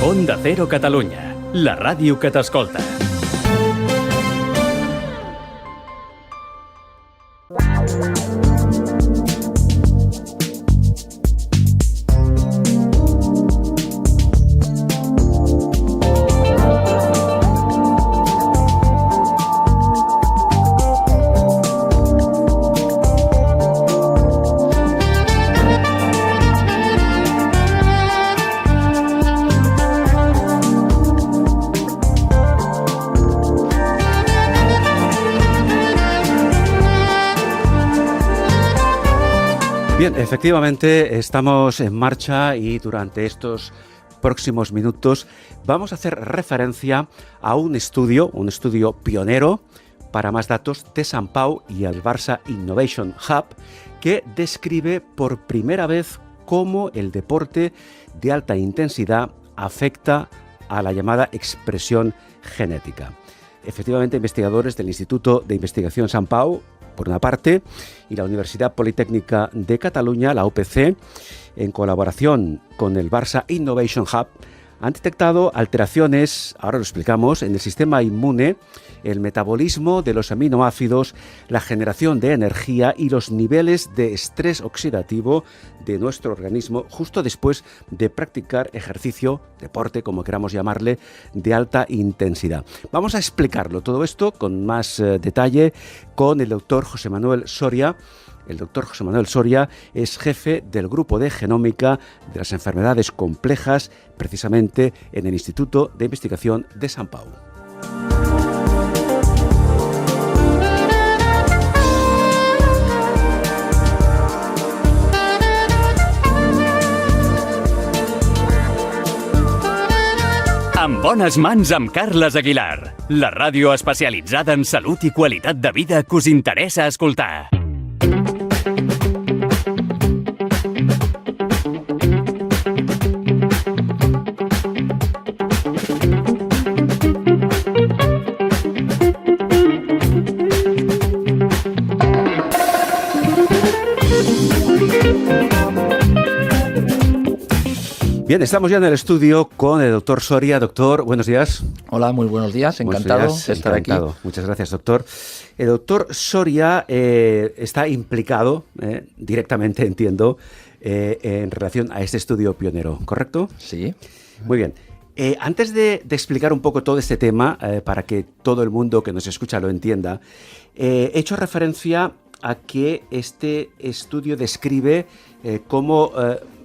Onda Cero Catalunya, la ràdio que t'escolta. Bien, efectivamente estamos en marcha y durante estos próximos minutos vamos a hacer referencia a un estudio pionero para más datos de Sant Pau y el Barça Innovation Hub, que describe por primera vez cómo el deporte de alta intensidad afecta a la llamada expresión genética. Efectivamente, investigadores del Instituto de Investigación Sant Pau, por una parte, y la Universidad Politécnica de Cataluña, la UPC, en colaboración con el Barça Innovation Hub, han detectado alteraciones, ahora lo explicamos, en el sistema inmune, el metabolismo de los aminoácidos, la generación de energía y los niveles de estrés oxidativo de nuestro organismo justo después de practicar ejercicio, deporte, como queramos llamarle, de alta intensidad. Vamos a explicarlo todo esto con más detalle con el doctor José Manuel Soria. El doctor José Manuel Soria es jefe del Grupo de Genómica de las Enfermedades Complejas, precisamente en el Instituto de Investigación de Sant Pau. En bones mans amb Carles Aguilar, la ràdio especialitzada en salut i qualitat de vida que us interessa escoltar. Bien, estamos ya en el estudio con el doctor Soria. Doctor, buenos días. Hola, muy buenos días. Encantado de estar aquí. Muchas gracias, doctor. El doctor Soria está implicado directamente, entiendo, en relación a este estudio pionero, ¿correcto? Sí. Muy bien. Antes de explicar un poco todo este tema, para que todo el mundo que nos escucha lo entienda, he hecho referencia a que este estudio describe cómo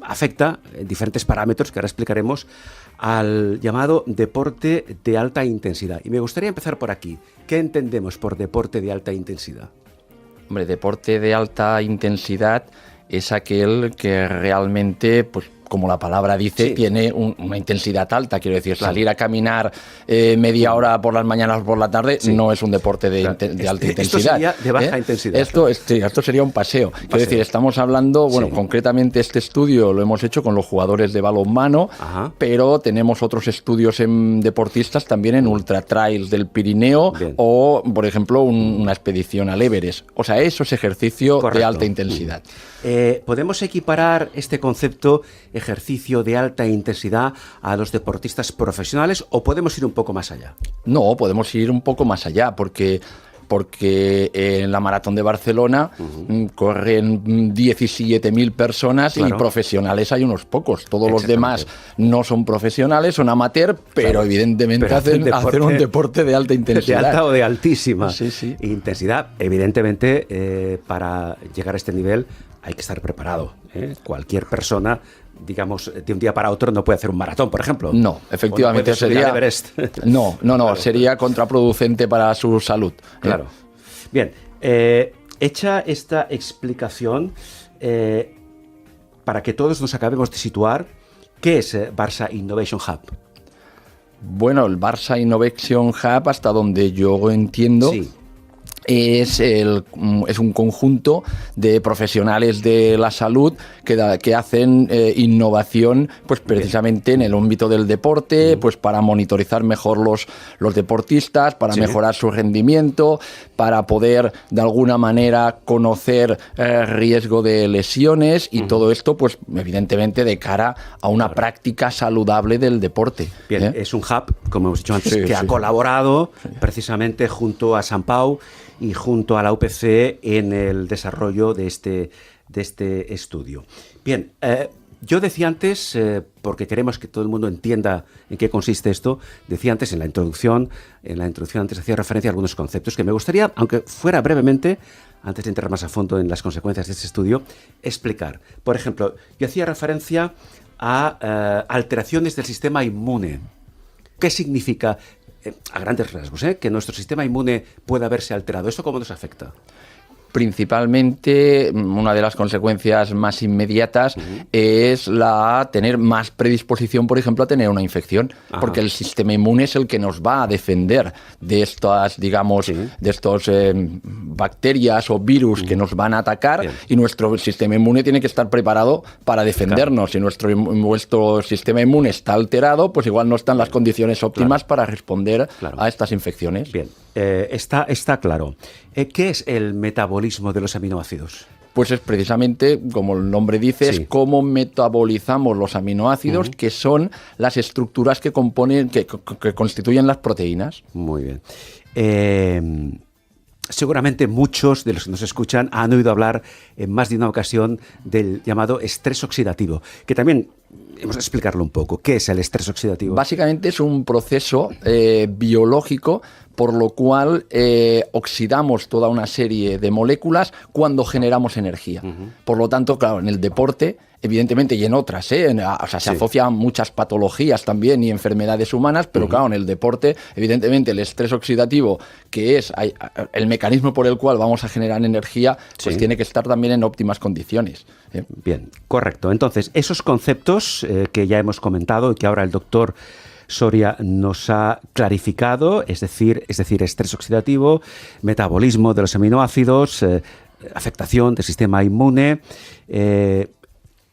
afecta en diferentes parámetros que ahora explicaremos al llamado deporte de alta intensidad. Y me gustaría empezar por aquí. ¿Qué entendemos por deporte de alta intensidad? Hombre, deporte de alta intensidad es aquel que realmente, pues como la palabra dice, sí, tiene una intensidad alta. Quiero decir, claro, salir a caminar media hora por las mañanas o por la tarde, sí, no es un deporte de alta intensidad. Esto sería de baja intensidad. Esto sería un paseo. Quiero decir, estamos hablando, bueno, sí, concretamente este estudio lo hemos hecho con los jugadores de balonmano, ajá, pero tenemos otros estudios en deportistas también en ultra trails del Pirineo. Bien. O, por ejemplo, una expedición al Everest. O sea, eso es ejercicio, correcto, de alta intensidad. ¿Podemos equiparar este concepto ejercicio de alta intensidad a los deportistas profesionales o podemos ir un poco más allá? No, podemos ir un poco más allá porque en la Maratón de Barcelona corren 17.000 personas, claro, y profesionales hay unos pocos. Todos los demás no son profesionales, son amateur, pero claro, evidentemente hacen un deporte de alta intensidad. De alta o de altísima, sí, sí, intensidad. Evidentemente, para llegar a este nivel hay que estar preparado. Cualquier persona, digamos, de un día para otro no puede hacer un maratón, por ejemplo. No, efectivamente sería... No, claro, sería contraproducente para su salud. Claro. Bien, hecha esta explicación, para que todos nos acabemos de situar, ¿qué es Barça Innovation Hub? Bueno, el Barça Innovation Hub, hasta donde yo entiendo, sí, es un conjunto de profesionales de la salud que hacen innovación, pues precisamente en el ámbito del deporte, pues para monitorizar mejor los deportistas, para mejorar su rendimiento, para poder de alguna manera conocer riesgo de lesiones y todo esto, pues evidentemente de cara a una práctica saludable del deporte. Bien, es un hub, como hemos dicho antes, que ha colaborado precisamente junto a Sant Pau y junto a la UPC en el desarrollo de este estudio. Bien, yo decía antes, porque queremos que todo el mundo entienda en qué consiste esto, decía antes en la introducción antes hacía referencia a algunos conceptos que me gustaría, aunque fuera brevemente, antes de entrar más a fondo en las consecuencias de este estudio, explicar. Por ejemplo, yo hacía referencia a alteraciones del sistema inmune. ¿Qué significa? A grandes rasgos, que nuestro sistema inmune pueda verse alterado. ¿Esto cómo nos afecta? Principalmente, una de las consecuencias más inmediatas es tener más predisposición, por ejemplo, a tener una infección, porque el sistema inmune es el que nos va a defender de estas, digamos, de estos bacterias o virus que nos van a atacar, y nuestro sistema inmune tiene que estar preparado para defendernos. Si nuestro sistema inmune está alterado, pues igual no están las condiciones óptimas para responder a estas infecciones. Bien, está claro. ¿Qué es el metabolismo de los aminoácidos? Pues es precisamente, como el nombre dice, es cómo metabolizamos los aminoácidos, que son las estructuras que componen, que constituyen las proteínas. Muy bien. Seguramente muchos de los que nos escuchan han oído hablar en más de una ocasión del llamado estrés oxidativo, que también vamos a explicarlo un poco. ¿Qué es el estrés oxidativo? Básicamente es un proceso biológico por lo cual oxidamos toda una serie de moléculas cuando generamos energía. Por lo tanto, claro, en el deporte, evidentemente, y en otras, se asocian muchas patologías también y enfermedades humanas, pero claro, en el deporte, evidentemente, el estrés oxidativo, que es el mecanismo por el cual vamos a generar energía, pues tiene que estar también en óptimas condiciones. Bien, correcto. Entonces, esos conceptos que ya hemos comentado y que ahora el doctor Soria nos ha clarificado, es decir, estrés oxidativo, metabolismo de los aminoácidos, afectación del sistema inmune,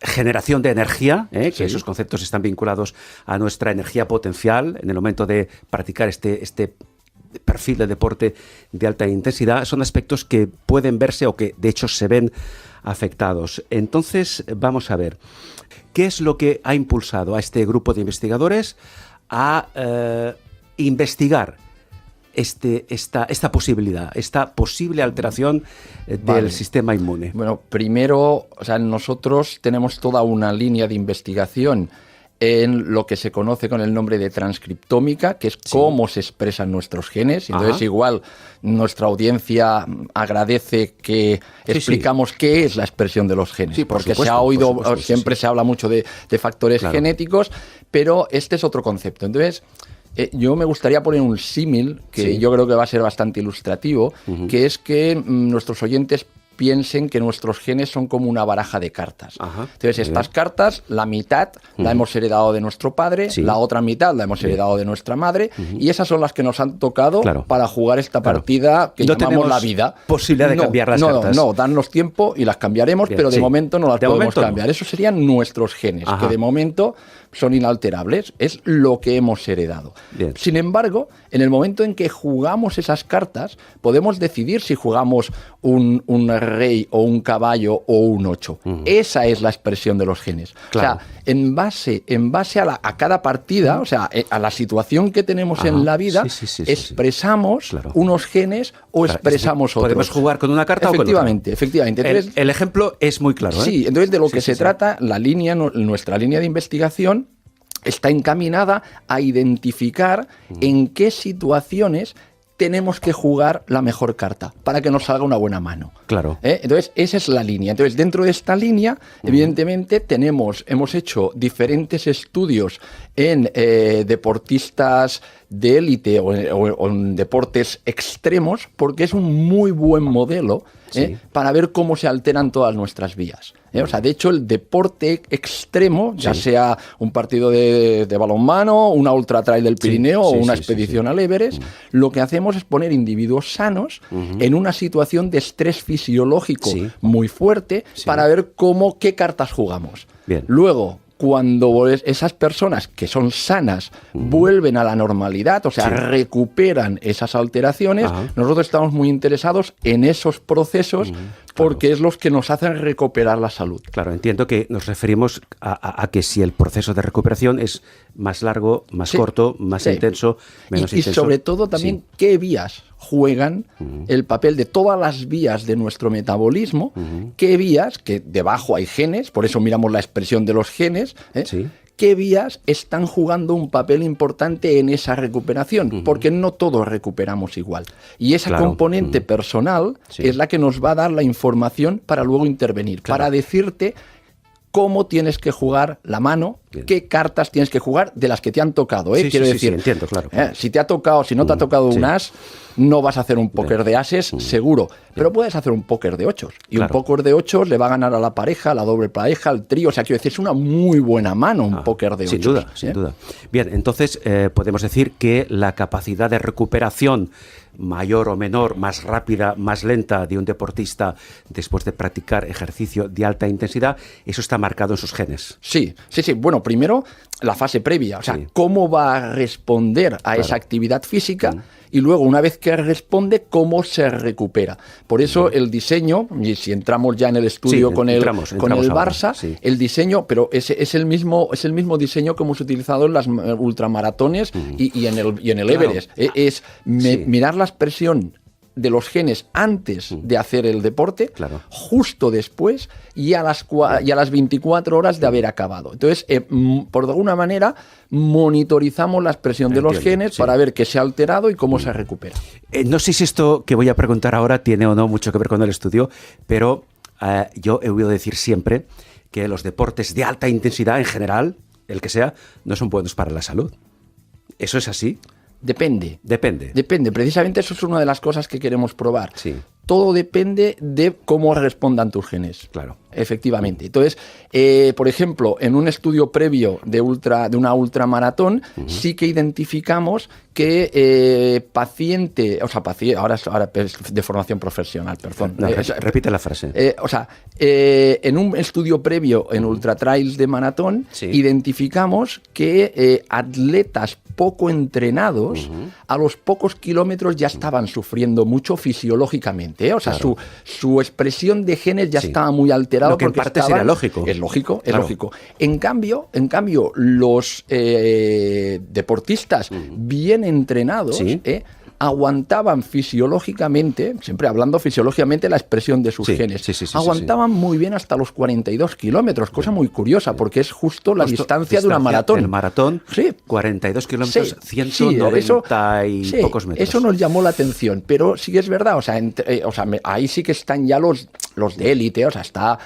generación de energía, que esos conceptos están vinculados a nuestra energía potencial en el momento de practicar este perfil de deporte de alta intensidad, son aspectos que pueden verse o que de hecho se ven afectados. Entonces, vamos a ver, ¿qué es lo que ha impulsado a este grupo de investigadores a investigar esta posibilidad, esta posible alteración del sistema inmune? Bueno, primero, nosotros tenemos toda una línea de investigación en lo que se conoce con el nombre de transcriptómica, que es cómo se expresan nuestros genes. Entonces, igual nuestra audiencia agradece que explicamos qué es la expresión de los genes, porque se ha oído, siempre se habla mucho de factores genéticos, pero este es otro concepto. Entonces, yo me gustaría poner un símil que yo creo que va a ser bastante ilustrativo, que es que nuestros oyentes piensen que nuestros genes son como una baraja de cartas. Entonces, estas cartas, la mitad la hemos heredado de nuestro padre, la otra mitad la hemos heredado de nuestra madre, y esas son las que nos han tocado para jugar esta partida que llamamos la vida. Posibilidad de cambiar las cartas. No, darnos tiempo y las cambiaremos, pero de momento no las podemos cambiar. Esos serían nuestros genes, que de momento son inalterables. Es lo que hemos heredado. Sin embargo, en el momento en que jugamos esas cartas, podemos decidir si jugamos un rey o un caballo o un 8. Esa es la expresión de los genes. O sea, en base a cada partida, o sea, a la situación que tenemos en la vida, expresamos unos genes o expresamos otros. Podemos jugar con una carta o con otra. Efectivamente. Entonces, el ejemplo es muy claro. Sí, entonces de lo que se trata, nuestra línea de investigación está encaminada a identificar en qué situaciones tenemos que jugar la mejor carta para que nos salga una buena mano. Claro. Entonces, esa es la línea. Entonces, dentro de esta línea, evidentemente, hemos hecho diferentes estudios en deportistas de élite o en deportes extremos, porque es un muy buen modelo para ver cómo se alteran todas nuestras vías. O sea, de hecho, el deporte extremo, ya sea un partido de balonmano, una ultra trail del Pirineo o una expedición al Everest, lo que hacemos es poner individuos sanos en una situación de estrés fisiológico muy fuerte para ver qué cartas jugamos. Bien. Luego, cuando esas personas que son sanas vuelven a la normalidad, o sea, recuperan esas alteraciones, nosotros estamos muy interesados en esos procesos porque es los que nos hacen recuperar la salud. Claro, entiendo que nos referimos a que si el proceso de recuperación es más largo, más corto, más intenso, menos intenso. Y sobre todo también qué vías juegan el papel de todas las vías de nuestro metabolismo, qué vías, que debajo hay genes, por eso miramos la expresión de los genes, qué vías están jugando un papel importante en esa recuperación, porque no todos recuperamos igual. Y esa componente personal es la que nos va a dar la información para luego intervenir, para decirte cómo tienes que jugar la mano, qué cartas tienes que jugar de las que te han tocado. Quiero decir, entiendo, claro. Si te ha tocado, si no te ha tocado un as, no vas a hacer un póker de ases, seguro. Pero puedes hacer un póker de ochos. Y un póker de ochos le va a ganar a la pareja, a la doble pareja, al trío. O sea, quiero decir, es una muy buena mano un póker de ochos. Sin duda, sin duda. Bien, entonces podemos decir que la capacidad de recuperación mayor o menor, más rápida, más lenta de un deportista después de practicar ejercicio de alta intensidad, eso está marcado en sus genes. Sí. Bueno, primero la fase previa, o sea, cómo va a responder a esa actividad física y luego, una vez que responde, cómo se recupera. Por eso el diseño, y si entramos ya en el estudio con el Barça, el diseño, pero es el mismo diseño que hemos utilizado en las ultramaratones y en el Everest. Es mirar la expresión de los genes antes de hacer el deporte, justo después y a las 24 horas de haber acabado. Entonces, por alguna manera, monitorizamos la expresión de los genes para ver qué se ha alterado y cómo se recupera. No sé si esto que voy a preguntar ahora tiene o no mucho que ver con el estudio, pero yo he oído decir siempre que los deportes de alta intensidad en general, el que sea, no son buenos para la salud. ¿Eso es así? Depende. Precisamente eso es una de las cosas que queremos probar. Todo depende de cómo respondan tus genes. Claro. Efectivamente. Entonces, por ejemplo, en un estudio previo de una ultramaratón, sí que identificamos que paciente, ahora es de formación profesional, perdón. Repite la frase. En un estudio previo en ultratrails de maratón, identificamos que atletas poco entrenados, a los pocos kilómetros ya estaban sufriendo mucho fisiológicamente. Su expresión de genes ya estaba muy alterada. Lo que en parte sería lógico. Es lógico. En cambio, los deportistas bien entrenados aguantaban fisiológicamente, siempre hablando fisiológicamente la expresión de sus genes, aguantaban muy bien hasta los 42 kilómetros, cosa muy curiosa, porque es justo la distancia de una maratón. El maratón, 42 kilómetros, 190 y pocos metros. Eso nos llamó la atención, pero sí que es verdad, ahí sí que están ya los de élite, está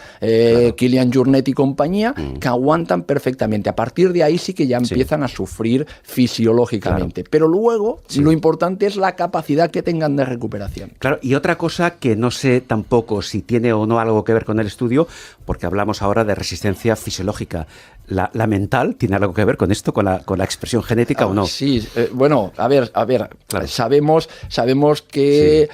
Kilian Jornet y compañía, que aguantan perfectamente. A partir de ahí sí que ya empiezan a sufrir fisiológicamente. Pero luego, lo importante es la capacidad que tengan de recuperación. Claro, y otra cosa que no sé tampoco si tiene o no algo que ver con el estudio, porque hablamos ahora de resistencia fisiológica. ¿La mental tiene algo que ver con esto, con la expresión genética o no? Sí, a ver, claro. Sabemos que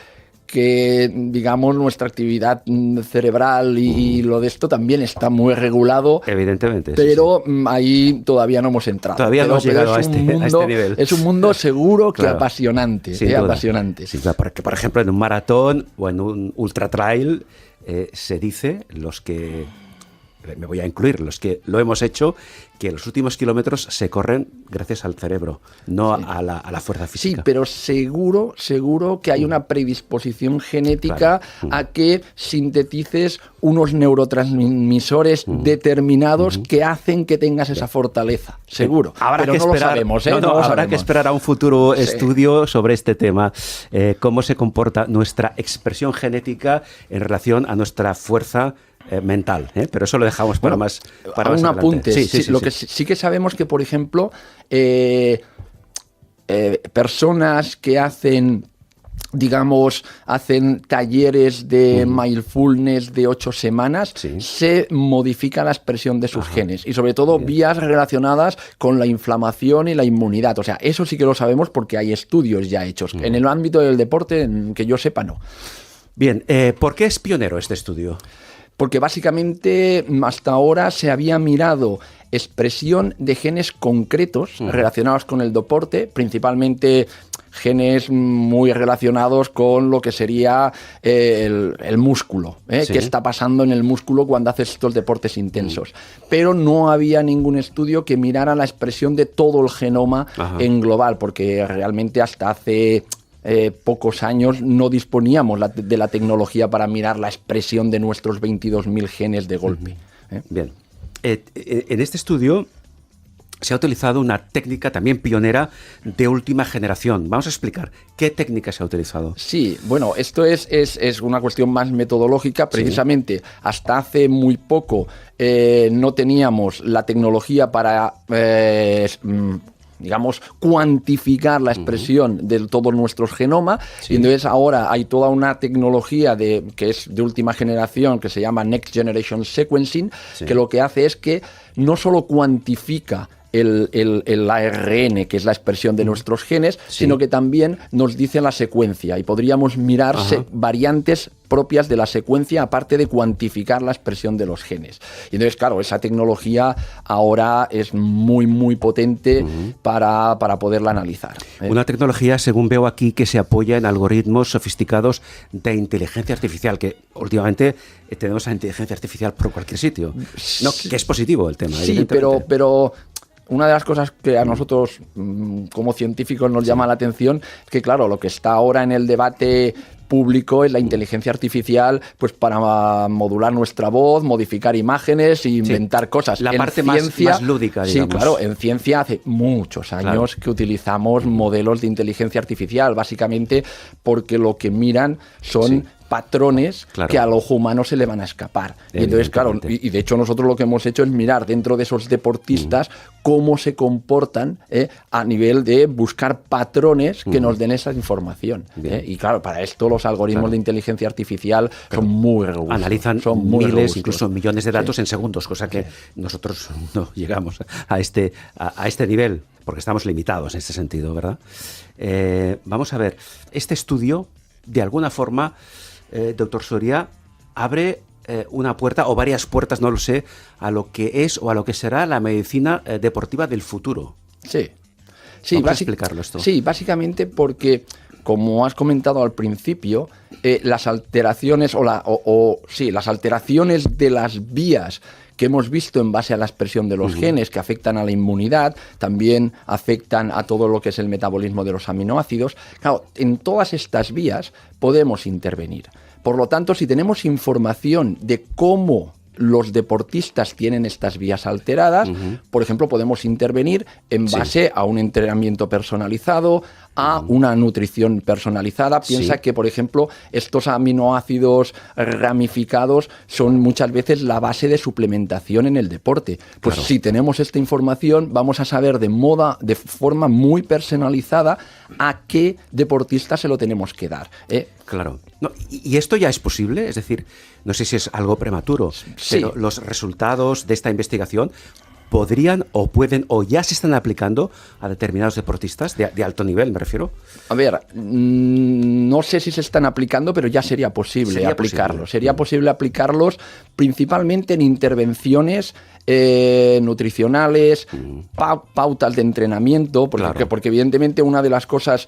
digamos nuestra actividad cerebral y lo de esto también está muy regulado. Evidentemente. Pero ahí todavía no hemos entrado. Todavía no hemos llegado a este nivel. Es un mundo seguro que apasionante. Apasionante. Sí, claro, porque por ejemplo en un maratón o en un ultra trail se dice, me voy a incluir, los que lo hemos hecho, que los últimos kilómetros se corren gracias al cerebro, no a la fuerza física. Sí, pero seguro que hay una predisposición genética a que sintetices unos neurotransmisores determinados que hacen que tengas esa fortaleza. Seguro. Pero no lo sabemos. Habrá que esperar a un futuro estudio sobre este tema. Cómo se comporta nuestra expresión genética en relación a nuestra fuerza mental, pero eso lo dejamos para más un apunte. Lo que sí que sabemos que, por ejemplo, personas que hacen digamos, hacen talleres de mindfulness de 8 semanas, se modifica la expresión de sus genes y sobre todo vías relacionadas con la inflamación y la inmunidad. O sea, eso sí que lo sabemos porque hay estudios ya hechos. En el ámbito del deporte, que yo sepa, no. Bien, ¿por qué es pionero este estudio? Porque básicamente hasta ahora se había mirado expresión de genes concretos relacionados con el deporte, principalmente genes muy relacionados con lo que sería el músculo, qué está pasando en el músculo cuando haces estos deportes intensos. Pero no había ningún estudio que mirara la expresión de todo el genoma en global, porque realmente hasta hace pocos años no disponíamos de la tecnología para mirar la expresión de nuestros 22.000 genes de golpe. Bien. En este estudio se ha utilizado una técnica también pionera de última generación. Vamos a explicar qué técnica se ha utilizado. Sí, bueno, esto es una cuestión más metodológica. Precisamente hasta hace muy poco no teníamos la tecnología para digamos, cuantificar la expresión de todo nuestro genoma. Y entonces ahora hay toda una tecnología que es de última generación, que se llama Next Generation Sequencing, que lo que hace es que no solo cuantifica el ARN, que es la expresión de nuestros genes, sino que también nos dice la secuencia y podríamos mirar variantes propias de la secuencia, aparte de cuantificar la expresión de los genes. Y entonces, claro, esa tecnología ahora es muy, muy potente para poderla analizar. Una tecnología, según veo aquí, que se apoya en algoritmos sofisticados de inteligencia artificial, que últimamente tenemos a inteligencia artificial por cualquier sitio. No, que es positivo el tema. Sí, pero una de las cosas que a nosotros como científicos nos llama la atención es que, claro, lo que está ahora en el debate público es la inteligencia artificial, pues para modular nuestra voz, modificar imágenes e inventar cosas. La parte más lúdica, digamos. Sí, claro, en ciencia hace muchos años que utilizamos modelos de inteligencia artificial, básicamente porque lo que miran son patrones que al ojo humano se le van a escapar. Y entonces, claro, y de hecho nosotros lo que hemos hecho es mirar dentro de esos deportistas cómo se comportan a nivel de buscar patrones que nos den esa información. Y claro, para esto los algoritmos de inteligencia artificial son muy robustos. Analizan miles, incluso millones de datos en segundos, cosa que nosotros no llegamos a este nivel, porque estamos limitados en este sentido, ¿verdad? Vamos a ver, este estudio, de alguna forma, doctor Soria, abre una puerta o varias puertas, no lo sé, a lo que es o a lo que será la medicina deportiva del futuro. Sí. Vamos a explicarlo esto. Sí, básicamente porque, como has comentado al principio, las alteraciones las alteraciones de las vías que hemos visto en base a la expresión de los genes que afectan a la inmunidad, también afectan a todo lo que es el metabolismo de los aminoácidos. Claro, en todas estas vías podemos intervenir. Por lo tanto, si tenemos información de cómo los deportistas tienen estas vías alteradas, por ejemplo, podemos intervenir en base a un entrenamiento personalizado, a una nutrición personalizada. Piensa que, por ejemplo, estos aminoácidos ramificados son muchas veces la base de suplementación en el deporte. Pues si tenemos esta información, vamos a saber de forma muy personalizada a qué deportista se lo tenemos que dar. Claro. No, ¿y esto ya es posible? Es decir, no sé si es algo prematuro, pero los resultados de esta investigación podrían o pueden o ya se están aplicando a determinados deportistas de alto nivel, me refiero. A ver, no sé si se están aplicando, pero ya sería posible aplicarlos. Sería posible aplicarlos principalmente en intervenciones nutricionales, pautas de entrenamiento, porque evidentemente una de las cosas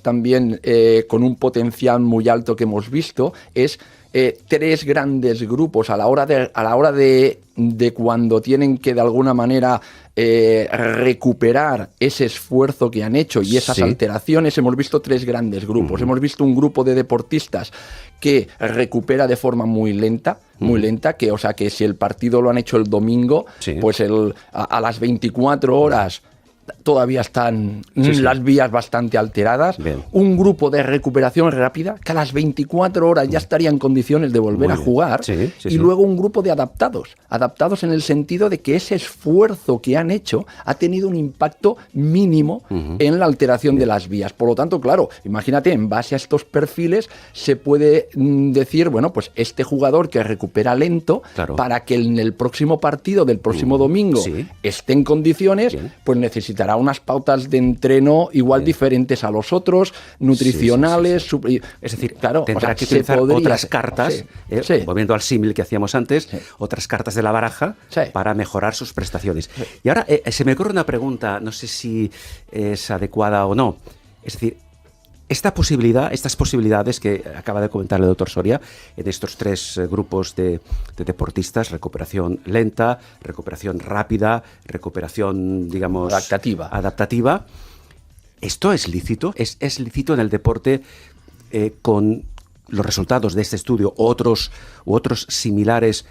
también con un potencial muy alto que hemos visto es tres grandes grupos a la hora de cuando tienen que de alguna manera recuperar ese esfuerzo que han hecho y esas alteraciones. Hemos visto tres grandes grupos. Hemos visto un grupo de deportistas que recupera de forma muy lenta, que si el partido lo han hecho el domingo, pues a las 24 horas todavía están las vías bastante alteradas. Bien. Un grupo de recuperación rápida que a las 24 horas ya estaría en condiciones de volver a jugar. Y luego un grupo de adaptados en el sentido de que ese esfuerzo que han hecho ha tenido un impacto mínimo en la alteración de las vías. Por lo tanto, claro, imagínate, en base a estos perfiles se puede decir, bueno, pues este jugador que recupera lento, para que en el próximo partido del próximo domingo esté en condiciones, pues necesitará unas pautas de entreno igual diferentes a los otros, nutricionales. Es decir, claro, tendrá que utilizar otras cartas, volviendo al símil que hacíamos antes, otras cartas de la baraja para mejorar sus prestaciones. Y ahora se me ocurre una pregunta, no sé si es adecuada o no. Es decir, estas posibilidades que acaba de comentar el doctor Soria en estos 3 grupos de deportistas, recuperación lenta, recuperación rápida, recuperación, digamos, adaptativa, ¿esto es lícito? ¿Es lícito en el deporte con los resultados de este estudio u otros similares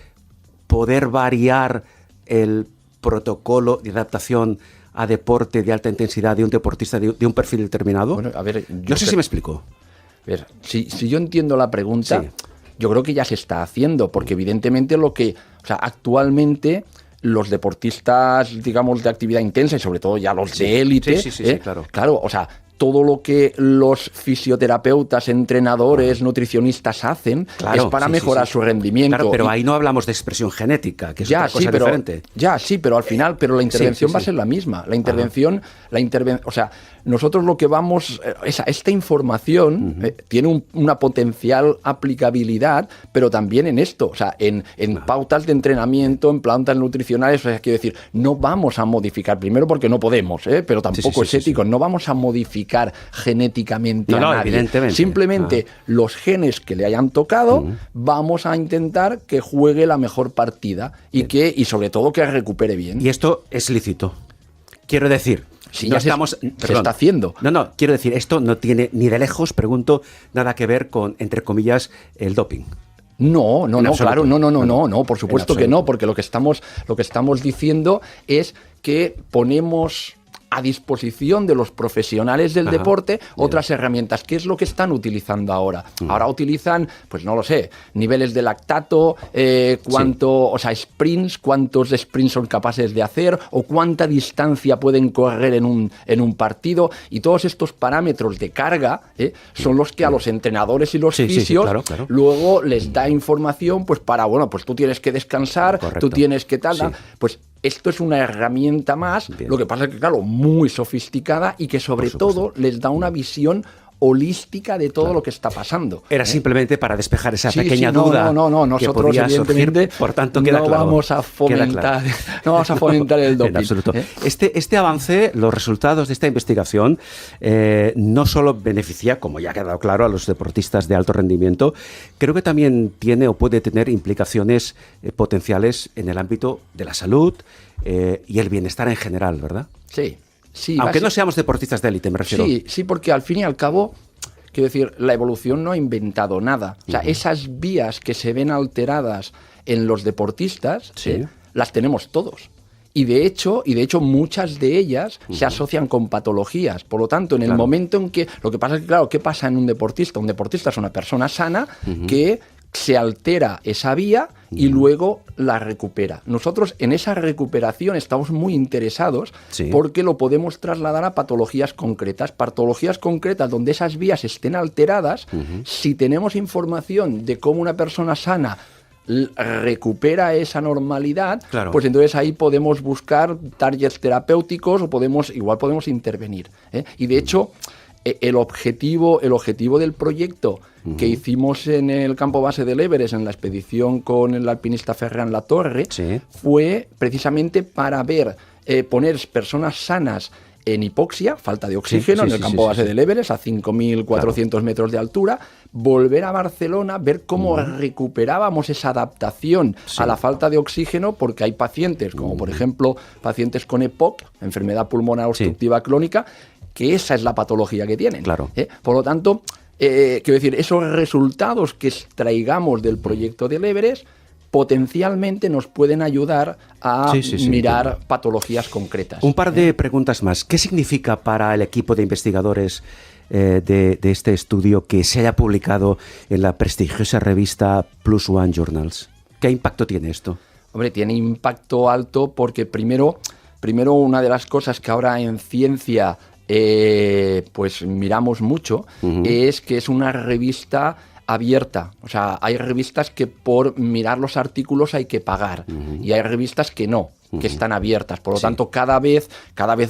poder variar el protocolo de adaptación a deporte de alta intensidad de un deportista de un perfil determinado? Bueno, a ver, no sé si me explico. A ver, si yo entiendo la pregunta, yo creo que ya se está haciendo, porque evidentemente actualmente los deportistas, digamos, de actividad intensa y sobre todo ya los de élite, claro, o sea, todo lo que los fisioterapeutas, entrenadores, nutricionistas hacen es para mejorar su rendimiento. Claro, pero ahí no hablamos de expresión genética, que es otra cosa diferente. Pero al final, la intervención va a ser la misma. La intervención, o sea, nosotros lo que vamos, esta información tiene una potencial aplicabilidad, pero también en esto, o sea, en pautas de entrenamiento, en plantas nutricionales, o sea, quiero decir, no vamos a modificar, primero porque no podemos, pero tampoco es ético, no vamos a modificar genéticamente a nadie. Evidentemente. Simplemente los genes que le hayan tocado, vamos a intentar que juegue la mejor partida y sobre todo que recupere bien. Y esto es lícito. Quiero decir, se está haciendo. No, quiero decir, esto no tiene ni de lejos, pregunto, nada que ver con, entre comillas, el doping. No, claro, no, por supuesto que no, porque lo que estamos diciendo es que ponemos a disposición de los profesionales del deporte otras herramientas. ¿Qué es lo que están utilizando ahora? Ahora utilizan, pues no lo sé, niveles de lactato, sprints, cuántos sprints son capaces de hacer o cuánta distancia pueden correr en un partido, y todos estos parámetros de carga son los que a los entrenadores y los fisios luego les da información pues para, pues tú tienes que descansar, tú tienes que tal, pues esto es una herramienta más. Bien. Lo que pasa es que, claro, muy sofisticada y que sobre todo les da una visión holística de todo lo que está pasando. Era simplemente para despejar esa pequeña duda. No, nosotros evidentemente por tanto, queda claro. Vamos a fomentar, no vamos a fomentar el doping. En absoluto. Este avance, los resultados de esta investigación, no solo beneficia, como ya ha quedado claro, a los deportistas de alto rendimiento, creo que también tiene o puede tener implicaciones potenciales en el ámbito de la salud y el bienestar en general, ¿verdad? Sí. Sí, aunque no seamos deportistas de élite, me refiero. Sí, porque al fin y al cabo, quiero decir, la evolución no ha inventado nada. O sea, esas vías que se ven alteradas en los deportistas, las tenemos todos. Y de hecho, muchas de ellas se asocian con patologías. Por lo tanto, en el momento en que... Lo que pasa es que, claro, ¿qué pasa en un deportista? Un deportista es una persona sana que se altera esa vía y luego la recupera. Nosotros en esa recuperación estamos muy interesados porque lo podemos trasladar a patologías concretas donde esas vías estén alteradas. Si tenemos información de cómo una persona sana recupera esa normalidad, pues entonces ahí podemos buscar targets terapéuticos o podemos intervenir. Y de hecho, el objetivo del proyecto que hicimos en el campo base del Everest, en la expedición con el alpinista Ferran Latorre, fue precisamente para poner personas sanas en hipoxia, falta de oxígeno, en el campo base del Everest, a 5.400 metros de altura, volver a Barcelona, ver cómo recuperábamos esa adaptación a la falta de oxígeno, porque hay pacientes, como por ejemplo pacientes con EPOC, enfermedad pulmonar obstructiva crónica, que esa es la patología que tienen. Por lo tanto, quiero decir, esos resultados que extraigamos del proyecto del Everest potencialmente nos pueden ayudar a mirar patologías concretas. Un par de preguntas más. ¿Qué significa para el equipo de investigadores de este estudio que se haya publicado en la prestigiosa revista Plus One Journals? ¿Qué impacto tiene esto? Hombre, tiene impacto alto porque primero una de las cosas que ahora en ciencia pues miramos mucho es que es una revista abierta. O sea, hay revistas que por mirar los artículos hay que pagar y hay revistas que no, que están abiertas. Por lo tanto, cada vez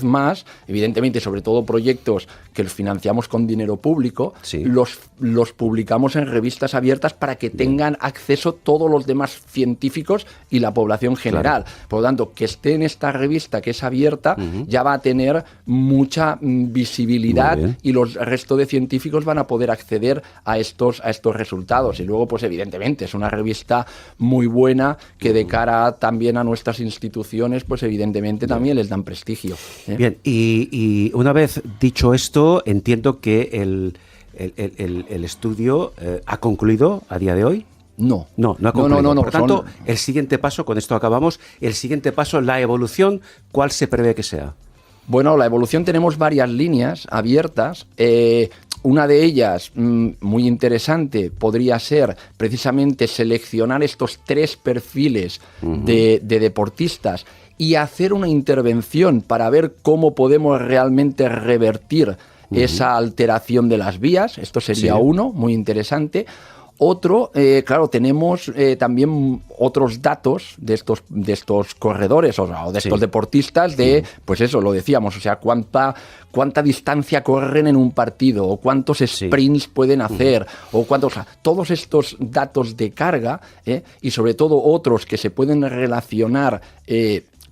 más, evidentemente, sobre todo proyectos que los financiamos con dinero público, los publicamos en revistas abiertas para que tengan acceso todos los demás científicos y la población general. Claro. Por lo tanto, que esté en esta revista que es abierta ya va a tener mucha visibilidad y los restos de científicos van a poder acceder a estos resultados. Y luego, pues evidentemente, es una revista muy buena que de cara también a nuestras instituciones, pues evidentemente también les dan prestigio. Bien, y una vez dicho esto, entiendo que el estudio ha concluido a día de hoy. No ha concluido. No. Por tanto, el siguiente paso, con esto acabamos, el siguiente paso, la evolución, ¿cuál se prevé que sea? Bueno, la evolución tenemos varias líneas abiertas. Una de ellas, muy interesante, podría ser precisamente seleccionar estos 3 perfiles de deportistas y hacer una intervención para ver cómo podemos realmente revertir esa alteración de las vías. Esto sería uno, muy interesante. Otro, claro, tenemos también otros datos de estos corredores o de estos deportistas de, pues eso, lo decíamos, o sea, cuánta distancia corren en un partido o cuántos sprints pueden hacer o cuántos, o sea, todos estos datos de carga y sobre todo otros que se pueden relacionar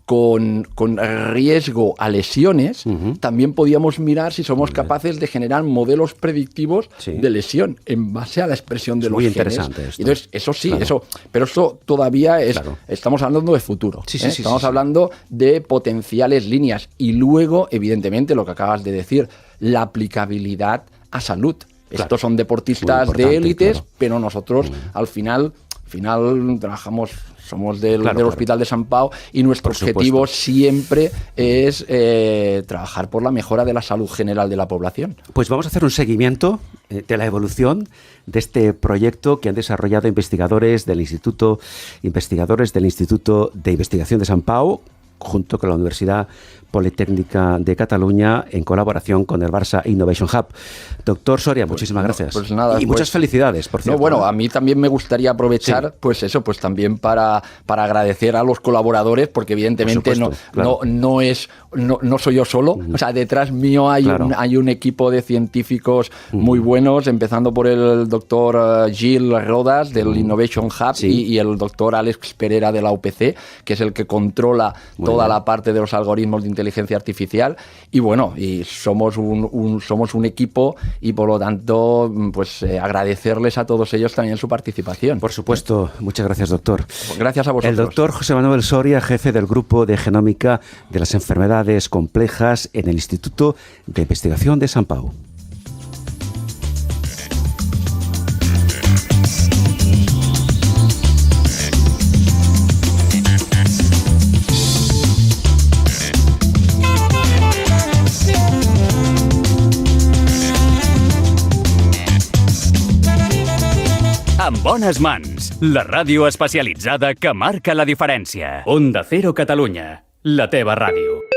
con riesgo a lesiones, también podíamos mirar si somos capaces de generar modelos predictivos de lesión en base a la expresión de los genes. Muy interesante esto. Entonces, eso sí, pero eso todavía es, estamos hablando de futuro. Estamos hablando de potenciales líneas y luego, evidentemente, lo que acabas de decir, la aplicabilidad a salud. Estos son deportistas de élites, pero nosotros al final trabajamos, somos del Hospital de Sant Pau y nuestro objetivo siempre es trabajar por la mejora de la salud general de la población. Pues vamos a hacer un seguimiento de la evolución de este proyecto que han desarrollado investigadores del Instituto de Investigación de Sant Pau, junto con la Universidad Politécnica de Cataluña, en colaboración con el Barça Innovation Hub. Doctor Soria, muchísimas gracias. Pues nada, y muchas felicidades, por cierto. Bueno, a mí también me gustaría aprovechar, pues también para agradecer a los colaboradores, porque evidentemente no soy yo solo. O sea, detrás mío hay un equipo de científicos muy buenos, empezando por el doctor Gil Rodas del Innovation Hub y el doctor Alex Pereira de la UPC, que es el que controla toda la parte de los algoritmos de inteligencia artificial. Y bueno, y somos un equipo y por lo tanto, pues agradecerles a todos ellos también su participación. Por supuesto, muchas gracias, doctor. Gracias a vosotros. El doctor José Manuel Soria, jefe del Grupo de Genómica de las Enfermedades Complejas en el Instituto de Investigación de Sant Pau. En bones mans, la ràdio especialitzada que marca la diferència. Onda Cero Catalunya, la teva ràdio.